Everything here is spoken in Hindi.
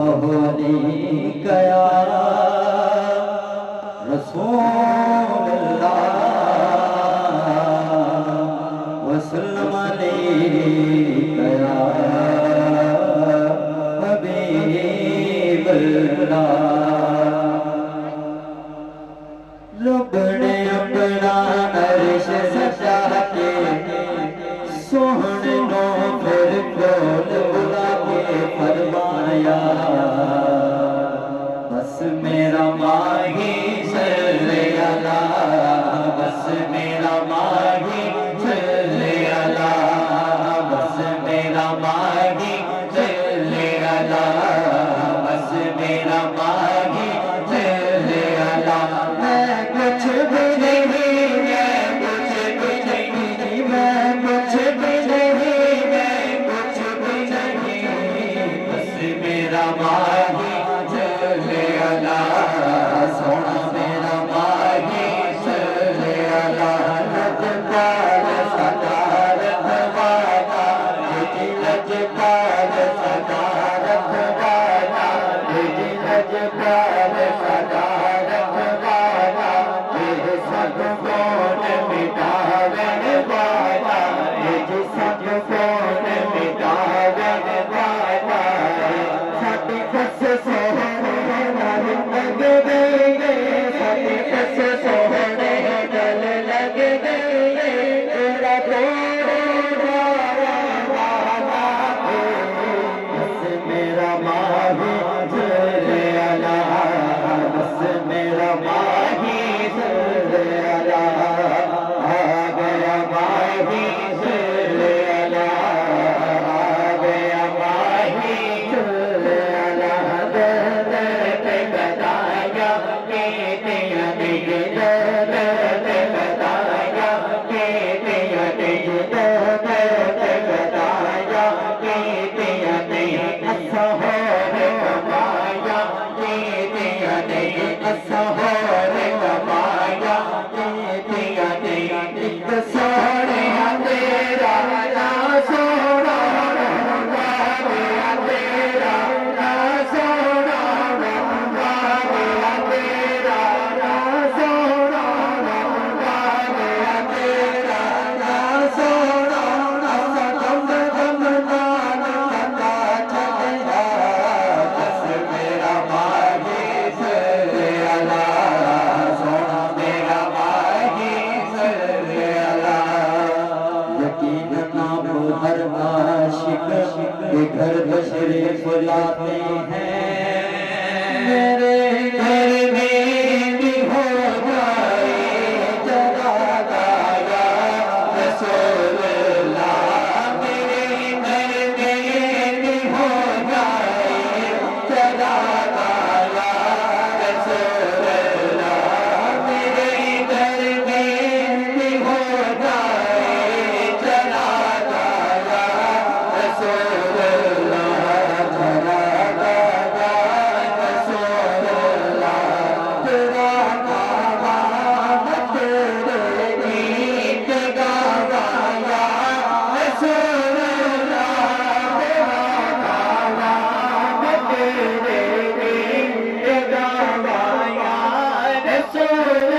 कया रसूल वसल्लम कया हबीबल्लाह। रब ने अपना अर्श सजा के सोहने नो फिर कोल बुला के फरमाया, बस मेरा माही सल्ले अला, बस मेरा माही सल्ले अला, बस मेरा माही सल्ले अला, बस मेरा माही सल्ले अला। मैं कुछ भी नहीं, मैं कुछ भी नहीं, मैं कुछ भी नहीं, मैं कुछ भी नहीं, बस मेरा माही सल्ले अला, सोना मेरा माही सल्ले अला। लजपाल सदारत वाला, लजपाल सदारत वाला, लजपाल सदारत वाला, सब कौन मिटावन वाला, सब कौन मिटावन वाला। साथी कस सोहने नल लग गए, साथी कस सोहने नल लग गए, तेरा तोड़ा वाला है, बस मेरा माही सल्ले अला, बस मेरा माही सल्ले अला। आ गया माही सल्ले अला, आ गया माही सल्ले अला। दर्द पे बताया बेटियां दिए, दर्द पे बताया बेटियां दिए, दर्द पे बताया बेटियां दिए। ऐसा हो रे कमाया बेटियां दिए, ऐसा हो रे कमाया बेटियां दिए। एक सोने तेरा ना सोना रहूंगा, मेरा तेरा ना सोना रहूंगा, मेरा तेरा ना सोना रहूंगा, मेरा तेरा ना सोना। दम दम नान लगा चलेगा, बस मेरा माही सल्ले अला, सोना मेरा माही सल्ले अला। यकीन नाम हर आशिक के घर तशरीफ लाते हैं, मेरे घर में भी हो जाए जगा गाया रसूलुल्लाह, मेरे घर में भी हो जाए जगा गाया रसूलुल्लाह, मेरे घर में भी हो जाए जगा गाया रसूलुल्लाह, जगा गाया रसूलुल्लाह, जगा गाया तेरे गीत गाया रसूलुल्लाह, जगा गाया तेरे गीत गाया रसूलुल्लाह।